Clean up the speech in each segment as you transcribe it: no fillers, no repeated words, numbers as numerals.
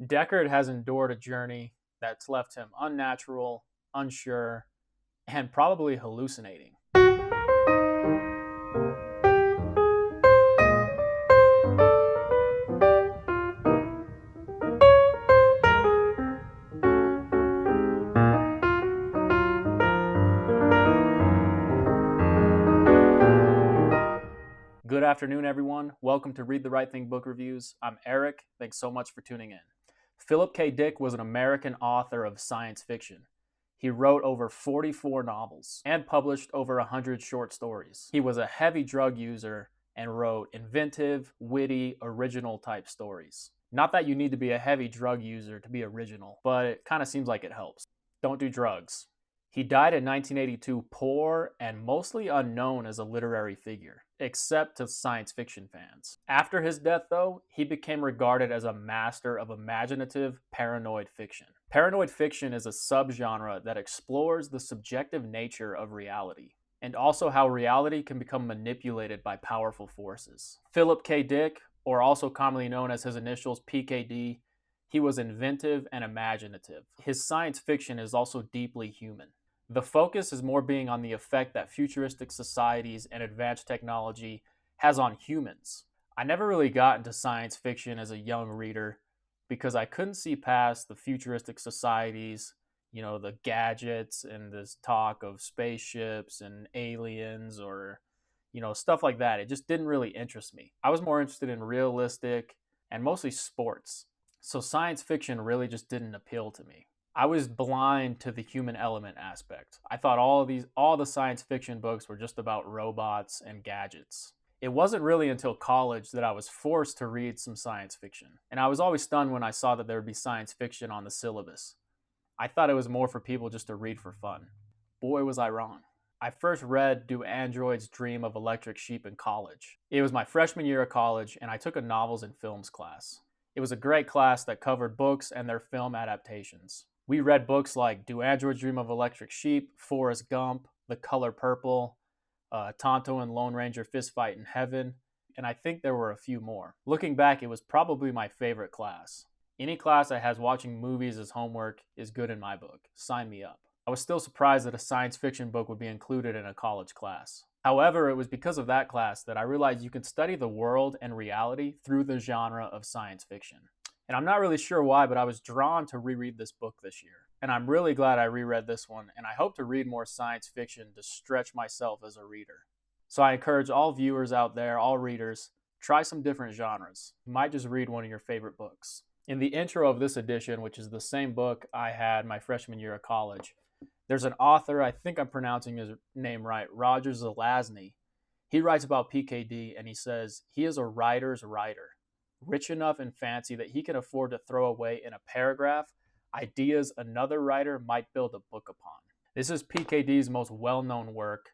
Deckard has endured a journey that's left him unnatural, unsure, and probably hallucinating. Good afternoon, everyone. Welcome to Read the Right Thing Book Reviews. I'm Eric. Thanks so much for tuning in. Philip K. Dick was an American author of science fiction. He wrote over 44 novels and published over 100 short stories. He was a heavy drug user and wrote inventive, witty, original type stories. Not that you need to be a heavy drug user to be original, but it kind of seems like it helps. Don't do drugs. He died in 1982 poor and mostly unknown as a literary figure, except to science fiction fans. After his death, though, he became regarded as a master of imaginative, paranoid fiction. Paranoid fiction is a subgenre that explores the subjective nature of reality, and also how reality can become manipulated by powerful forces. Philip K. Dick, or also commonly known as his initials PKD, he was inventive and imaginative. His science fiction is also deeply human. The focus is more being on the effect that futuristic societies and advanced technology has on humans. I never really got into science fiction as a young reader because I couldn't see past the futuristic societies, the gadgets and this talk of spaceships and aliens or, stuff like that. It just didn't really interest me. I was more interested in realistic and mostly sports. So science fiction really just didn't appeal to me. I was blind to the human element aspect. I thought all the science fiction books were just about robots and gadgets. It wasn't really until college that I was forced to read some science fiction. And I was always stunned when I saw that there would be science fiction on the syllabus. I thought it was more for people just to read for fun. Boy, was I wrong. I first read Do Androids Dream of Electric Sheep in college. It was my freshman year of college, and I took a novels and films class. It was a great class that covered books and their film adaptations. We read books like Do Androids Dream of Electric Sheep, Forrest Gump, The Color Purple, Tonto and Lone Ranger Fistfight in Heaven, and I think there were a few more. Looking back, it was probably my favorite class. Any class that has watching movies as homework is good in my book. Sign me up. I was still surprised that a science fiction book would be included in a college class. However, it was because of that class that I realized you can study the world and reality through the genre of science fiction. And I'm not really sure why, but I was drawn to reread this book this year. And I'm really glad I reread this one, and I hope to read more science fiction to stretch myself as a reader. So I encourage all viewers out there, all readers, try some different genres. You might just read one of your favorite books. In the intro of this edition, which is the same book I had my freshman year of college, there's an author, I think I'm pronouncing his name right, Roger Zelazny. He writes about PKD, and he says, he is a writer's writer, rich enough and fancy that he can afford to throw away in a paragraph ideas another writer might build a book upon. This is PKD's most well-known work,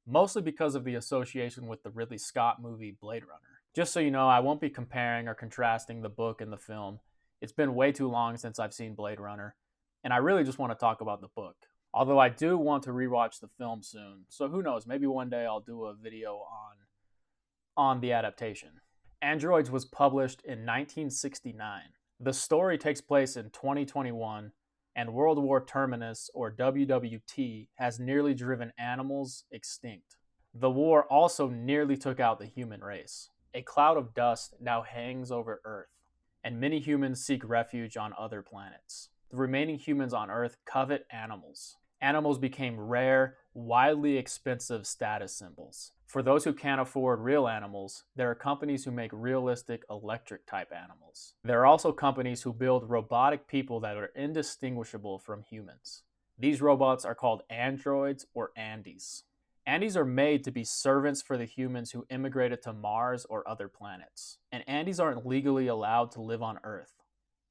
mostly because of the association with the Ridley Scott movie Blade Runner. Just so you know, I won't be comparing or contrasting the book and the film. It's been way too long since I've seen Blade Runner, and I really just want to talk about the book. Although I do want to rewatch the film soon, so who knows, maybe one day I'll do a video on the adaptation. Androids was published in 1969. The story takes place in 2021, and World War Terminus, or WWT, has nearly driven animals extinct. The war also nearly took out the human race. A cloud of dust now hangs over Earth, and many humans seek refuge on other planets. The remaining humans on Earth covet animals. Animals became rare, wildly expensive status symbols. For those who can't afford real animals, there are companies who make realistic electric type animals. There are also companies who build robotic people that are indistinguishable from humans. These robots are called androids or Andes. Andes are made to be servants for the humans who immigrated to Mars or other planets. And Andes aren't legally allowed to live on Earth.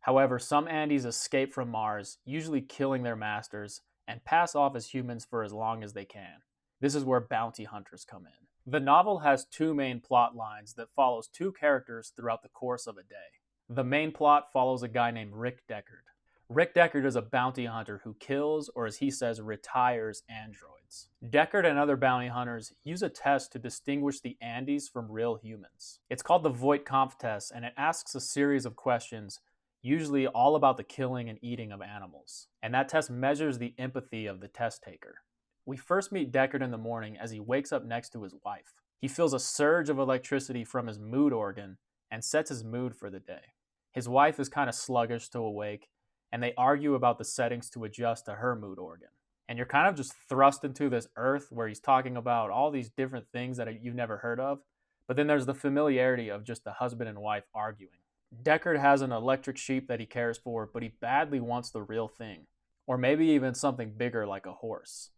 However, some Andes escape from Mars, usually killing their masters, and pass off as humans for as long as they can. This is where bounty hunters come in. The novel has two main plot lines that follows two characters throughout the course of a day. The main plot follows a guy named Rick Deckard. Rick Deckard is a bounty hunter who kills, or as he says, retires androids. Deckard and other bounty hunters use a test to distinguish the Andes from real humans. It's called the Voight-Kampff test, and it asks a series of questions usually all about the killing and eating of animals. And that test measures the empathy of the test taker. We first meet Deckard in the morning as he wakes up next to his wife. He feels a surge of electricity from his mood organ and sets his mood for the day. His wife is kind of sluggish to awake, and they argue about the settings to adjust to her mood organ. And you're kind of just thrust into this earth where he's talking about all these different things that you've never heard of, but then there's the familiarity of just the husband and wife arguing. Deckard has an electric sheep that he cares for, but he badly wants the real thing, or maybe even something bigger like a horse.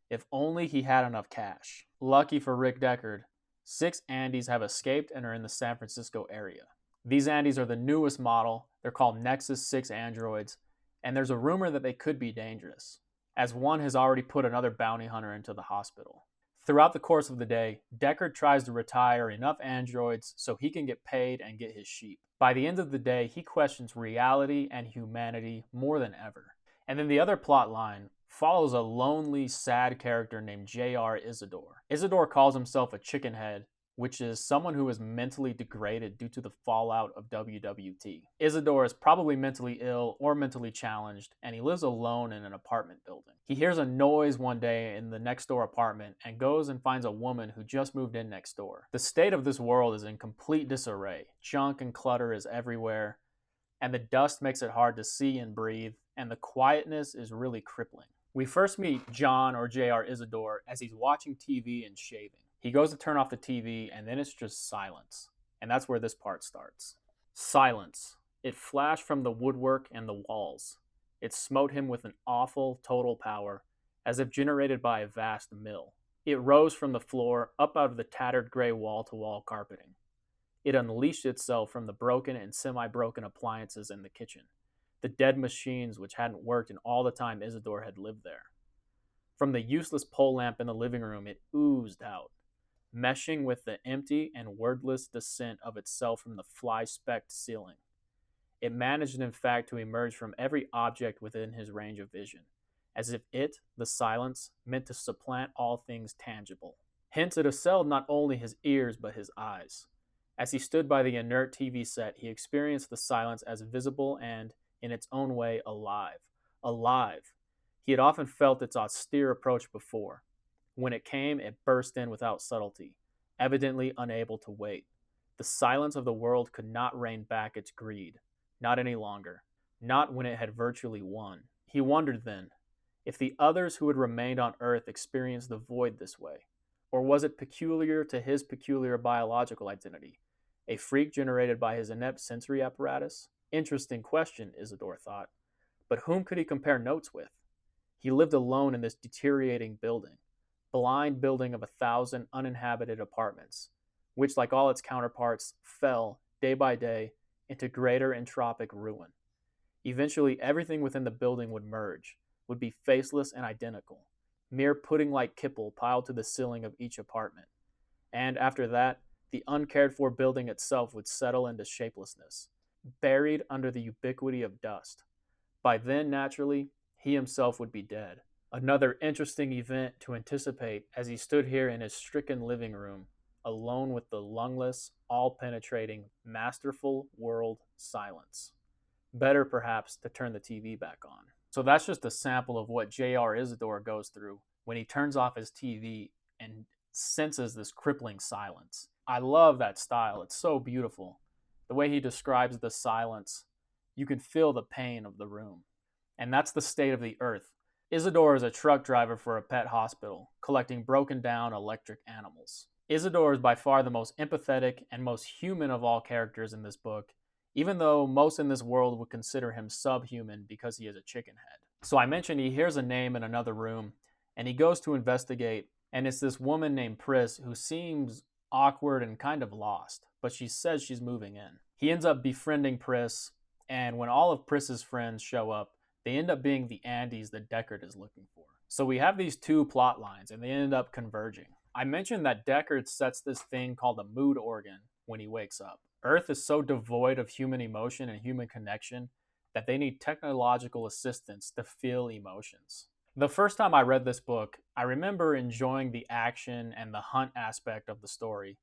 If only he had enough cash. Lucky for Rick Deckard, 6 Andys have escaped and are in the San Francisco area. These Andys are the newest model. They're called Nexus 6 androids, and there's a rumor that they could be dangerous, as one has already put another bounty hunter into the hospital. Throughout the course of the day, Deckard tries to retire enough androids so he can get paid and get his sheep. By the end of the day, he questions reality and humanity more than ever. And then the other plot line follows a lonely, sad character named J.R. Isidore. Isidore calls himself a chickenhead, which is someone who is mentally degraded due to the fallout of WWT. Isidore is probably mentally ill or mentally challenged, and he lives alone in an apartment building. He hears a noise one day in the next door apartment and goes and finds a woman who just moved in next door. The state of this world is in complete disarray. Junk and clutter is everywhere, and the dust makes it hard to see and breathe, and the quietness is really crippling. We first meet John, or J.R. Isidore, as he's watching TV and shaving. He goes to turn off the TV, and then it's just silence. And that's where this part starts. Silence. It flashed from the woodwork and the walls. It smote him with an awful, total power, as if generated by a vast mill. It rose from the floor, up out of the tattered gray wall-to-wall carpeting. It unleashed itself from the broken and semi-broken appliances in the kitchen, the dead machines which hadn't worked in all the time Isidore had lived there. From the useless pole lamp in the living room, it oozed out, meshing with the empty and wordless descent of itself from the fly-specked ceiling. It managed, in fact, to emerge from every object within his range of vision, as if it, the silence, meant to supplant all things tangible. Hence, it assailed not only his ears, but his eyes. As he stood by the inert TV set, he experienced the silence as visible and, in its own way, alive. Alive! He had often felt its austere approach before. When it came, it burst in without subtlety, evidently unable to wait. The silence of the world could not rein back its greed, not any longer, not when it had virtually won. He wondered then, if the others who had remained on Earth experienced the void this way, or was it peculiar to his peculiar biological identity, a freak generated by his inept sensory apparatus? Interesting question, Isidore thought, but whom could he compare notes with? He lived alone in this deteriorating building, blind building of 1,000 uninhabited apartments, which, like all its counterparts, fell, day by day, into greater entropic ruin. Eventually, everything within the building would merge, would be faceless and identical, mere pudding-like kipple piled to the ceiling of each apartment. And after that, the uncared-for building itself would settle into shapelessness, buried under the ubiquity of dust. By then, naturally, he himself would be dead. Another interesting event to anticipate as he stood here in his stricken living room, alone with the lungless, all-penetrating, masterful world silence. Better, perhaps, to turn the TV back on. So that's just a sample of what J.R. Isidore goes through when he turns off his TV and senses this crippling silence. I love that style. It's so beautiful. The way he describes the silence, you can feel the pain of the room. And that's the state of the earth. Isidore is a truck driver for a pet hospital, collecting broken down electric animals. Isidore is by far the most empathetic and most human of all characters in this book, even though most in this world would consider him subhuman because he is a chicken head. So I mentioned he hears a name in another room, and he goes to investigate, and it's this woman named Pris who seems awkward and kind of lost, but she says she's moving in. He ends up befriending Pris, and when all of Pris's friends show up, they end up being the Andys that Deckard is looking for. So we have these two plot lines, and they end up converging. I mentioned that Deckard sets this thing called a mood organ when he wakes up. Earth is so devoid of human emotion and human connection that they need technological assistance to feel emotions. The first time I read this book, I remember enjoying the action and the hunt aspect of the story,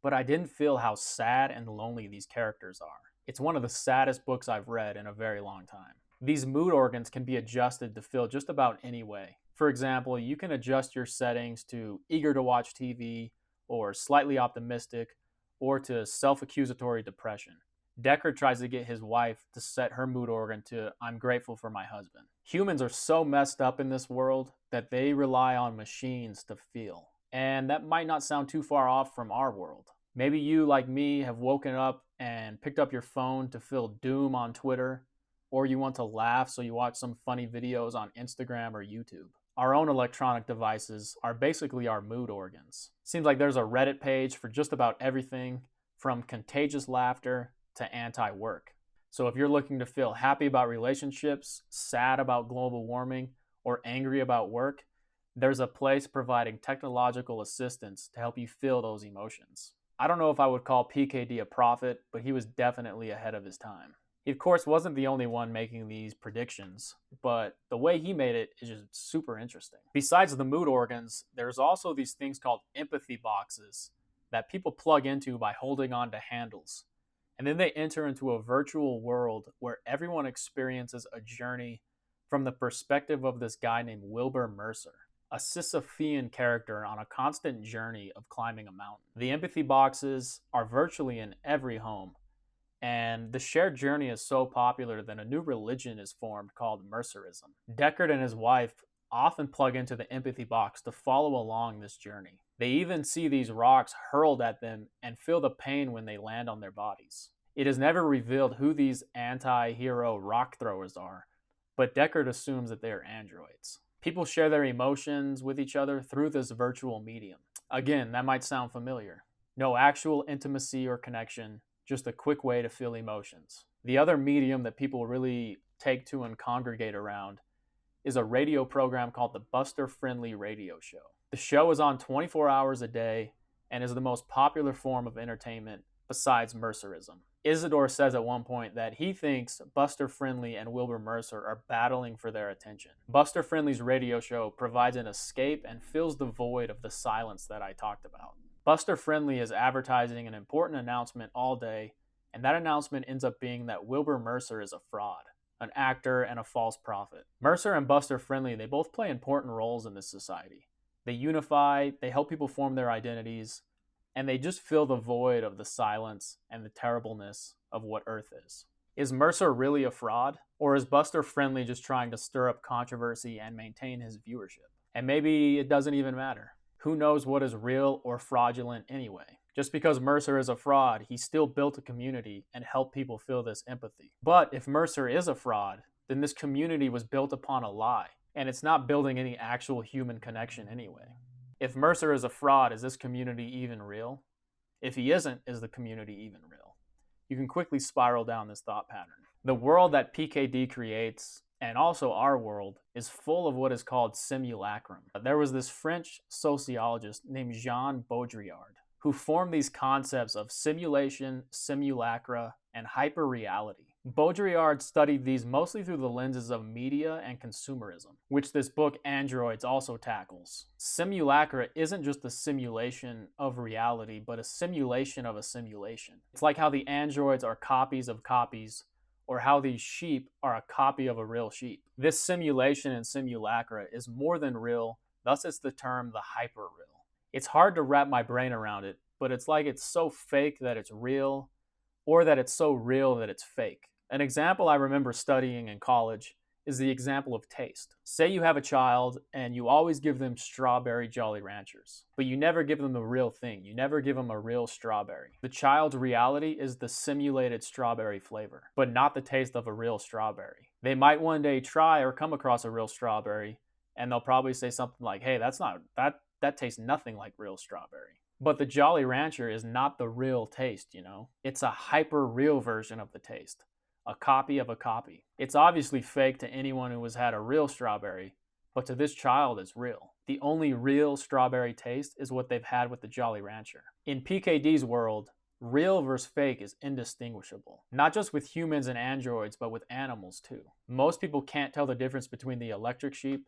but I didn't feel how sad and lonely these characters are. It's one of the saddest books I've read in a very long time. These mood organs can be adjusted to feel just about any way. For example, you can adjust your settings to eager to watch TV, or slightly optimistic, or to self-accusatory depression. Deckard tries to get his wife to set her mood organ to "I'm grateful for my husband." Humans are so messed up in this world that they rely on machines to feel. And that might not sound too far off from our world. Maybe you, like me, have woken up and picked up your phone to feel doom on Twitter, or you want to laugh so you watch some funny videos on Instagram or YouTube. Our own electronic devices are basically our mood organs. Seems like there's a Reddit page for just about everything, from contagious laughter to anti-work. So if you're looking to feel happy about relationships, sad about global warming, or angry about work, there's a place providing technological assistance to help you feel those emotions. I don't know if I would call PKD a prophet, but he was definitely ahead of his time. He, of course, wasn't the only one making these predictions, but the way he made it is just super interesting. Besides the mood organs, there's also these things called empathy boxes that people plug into by holding on to handles. And then they enter into a virtual world where everyone experiences a journey from the perspective of this guy named Wilbur Mercer, a Sisyphean character on a constant journey of climbing a mountain. The empathy boxes are virtually in every home, and the shared journey is so popular that a new religion is formed called Mercerism. Deckard and his wife often plug into the empathy box to follow along this journey. They even see these rocks hurled at them and feel the pain when they land on their bodies. It is never revealed who these anti-hero rock throwers are, but Deckard assumes that they are androids. People share their emotions with each other through this virtual medium. Again, that might sound familiar. No actual intimacy or connection, just a quick way to feel emotions. The other medium that people really take to and congregate around is a radio program called the Buster Friendly Radio Show. The show is on 24 hours a day and is the most popular form of entertainment besides Mercerism. Isidore says at one point that he thinks Buster Friendly and Wilbur Mercer are battling for their attention. Buster Friendly's radio show provides an escape and fills the void of the silence that I talked about. Buster Friendly is advertising an important announcement all day, and that announcement ends up being that Wilbur Mercer is a fraud, an actor, and a false prophet. Mercer and Buster Friendly, they both play important roles in this society. They unify, they help people form their identities, and they just fill the void of the silence and the terribleness of what Earth is. Is Mercer really a fraud? Or is Buster Friendly just trying to stir up controversy and maintain his viewership? And maybe it doesn't even matter. Who knows what is real or fraudulent anyway? Just because Mercer is a fraud, he still built a community and helped people feel this empathy. But if Mercer is a fraud, then this community was built upon a lie, and it's not building any actual human connection anyway. If Mercer is a fraud, is this community even real? If he isn't, is the community even real? You can quickly spiral down this thought pattern. The world that PKD creates, and also our world, is full of what is called simulacrum. There was this French sociologist named Jean Baudrillard who formed these concepts of simulation, simulacra, and hyperreality. Baudrillard studied these mostly through the lenses of media and consumerism, which this book Androids also tackles. Simulacra isn't just a simulation of reality, but a simulation of a simulation. It's like how the androids are copies of copies, or how these sheep are a copy of a real sheep. This simulation and simulacra is more than real, thus it's the term the hyperreal. It's hard to wrap my brain around it, but it's like it's so fake that it's real, or that it's so real that it's fake. An example I remember studying in college is the example of taste. Say you have a child and you always give them strawberry Jolly Ranchers, but you never give them the real thing. You never give them a real strawberry. The child's reality is the simulated strawberry flavor, but not the taste of a real strawberry. They might one day try or come across a real strawberry, and they'll probably say something like, "Hey, that tastes nothing like real strawberry." But the Jolly Rancher is not the real taste, you know? It's a hyper-real version of the taste. A copy of a copy. It's obviously fake to anyone who has had a real strawberry, but to this child it's real. The only real strawberry taste is what they've had with the Jolly Rancher. In PKD's world, real versus fake is indistinguishable. Not just with humans and androids, but with animals too. Most people can't tell the difference between the electric sheep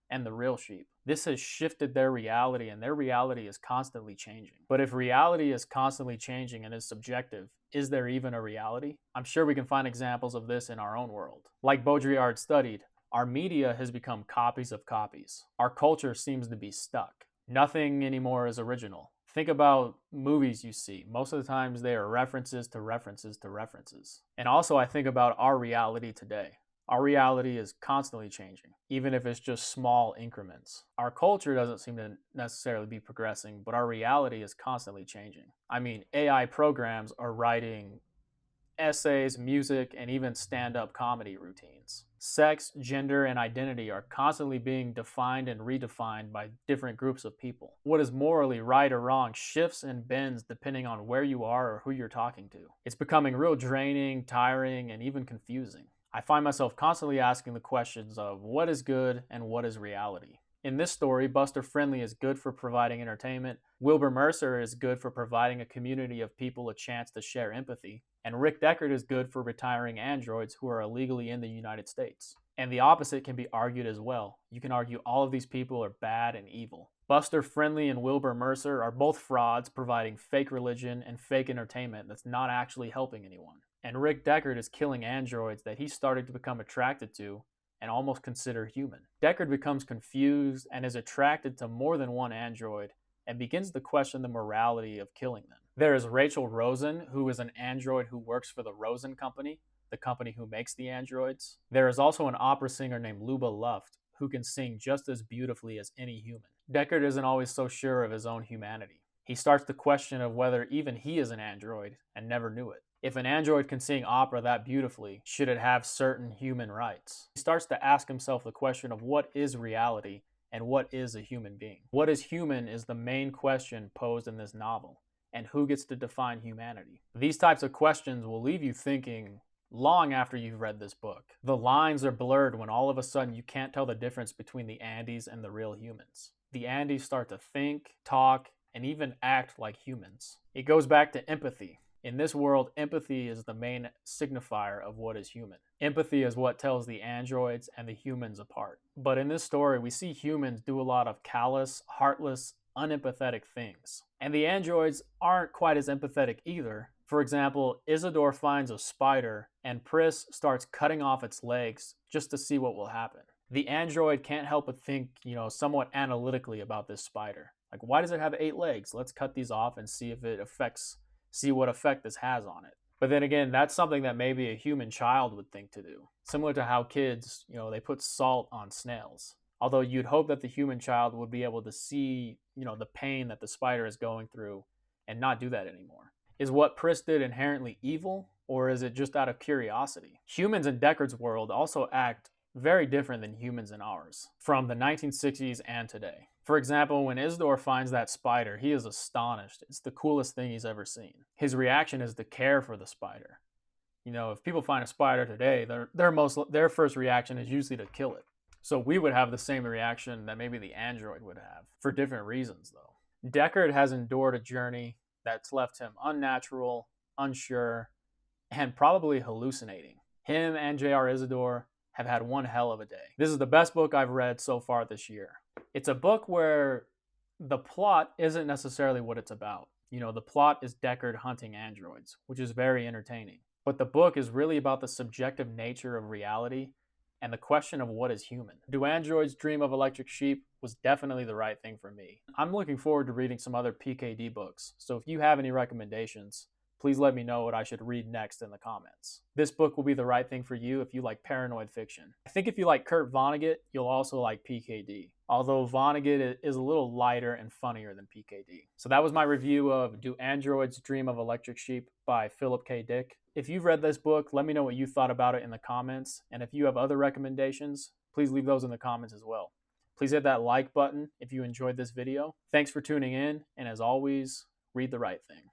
and the real sheep. This has shifted their reality, and their reality is constantly changing. But if reality is constantly changing and is subjective, is there even a reality? I'm sure we can find examples of this in our own world. Like Baudrillard studied, our media has become copies of copies. Our culture seems to be stuck. Nothing anymore is original. Think about movies you see. Most of the times they are references to references to references. And also I think about our reality today. Our reality is constantly changing, even if it's just small increments. Our culture doesn't seem to necessarily be progressing, but our reality is constantly changing. I mean, AI programs are writing essays, music, and even stand-up comedy routines. Sex, gender, and identity are constantly being defined and redefined by different groups of people. What is morally right or wrong shifts and bends depending on where you are or who you're talking to. It's becoming real draining, tiring, and even confusing. I find myself constantly asking the questions of what is good and what is reality. In this story, Buster Friendly is good for providing entertainment, Wilbur Mercer is good for providing a community of people a chance to share empathy, and Rick Deckard is good for retiring androids who are illegally in the United States. And the opposite can be argued as well. You can argue all of these people are bad and evil. Buster Friendly and Wilbur Mercer are both frauds providing fake religion and fake entertainment that's not actually helping anyone. And Rick Deckard is killing androids that he started to become attracted to and almost consider human. Deckard becomes confused and is attracted to more than one android and begins to question the morality of killing them. There is Rachel Rosen, who is an android who works for the Rosen Company, the company who makes the androids. There is also an opera singer named Luba Luft, who can sing just as beautifully as any human. Deckard isn't always so sure of his own humanity. He starts to question of whether even he is an android and never knew it. If an android can sing opera that beautifully, should it have certain human rights? He starts to ask himself the question of what is reality and what is a human being. What is human is the main question posed in this novel, and who gets to define humanity? These types of questions will leave you thinking long after you've read this book. The lines are blurred when all of a sudden you can't tell the difference between the Andes and the real humans. The Andes start to think, talk, and even act like humans. It goes back to empathy. In this world, empathy is the main signifier of what is human. Empathy is what tells the androids and the humans apart. But in this story, we see humans do a lot of callous, heartless, unempathetic things. And the androids aren't quite as empathetic either. For example, Isidore finds a spider and Pris starts cutting off its legs just to see what will happen. The android can't help but think, somewhat analytically about this spider. Like, why does it have 8 legs? Let's cut these off and see what effect this has on it. But then again, that's something that maybe a human child would think to do. Similar to how kids, they put salt on snails. Although you'd hope that the human child would be able to see, the pain that the spider is going through and not do that anymore. Is what Pris did inherently evil, or is it just out of curiosity? Humans in Deckard's world also act very different than humans in ours, from the 1960s and today. For example, when Isidore finds that spider, he is astonished. It's the coolest thing he's ever seen. His reaction is to care for the spider. If people find a spider today, their first reaction is usually to kill it. So we would have the same reaction that maybe the android would have, for different reasons though. Deckard has endured a journey that's left him unnatural, unsure, and probably hallucinating. Him and J.R. Isidore have had one hell of a day. This is the best book I've read so far this year. It's a book where the plot isn't necessarily what it's about. The plot is Deckard hunting androids, which is very entertaining. But the book is really about the subjective nature of reality and the question of what is human. Do androids dream of electric sheep was definitely the right thing for me. I'm looking forward to reading some other PKD books, so if you have any recommendations, please let me know what I should read next in the comments. This book will be the right thing for you if you like paranoid fiction. I think if you like Kurt Vonnegut, you'll also like PKD. Although Vonnegut is a little lighter and funnier than PKD. So that was my review of Do Androids Dream of Electric Sheep by Philip K. Dick. If you've read this book, let me know what you thought about it in the comments. And if you have other recommendations, please leave those in the comments as well. Please hit that like button if you enjoyed this video. Thanks for tuning in, and as always, read the right thing.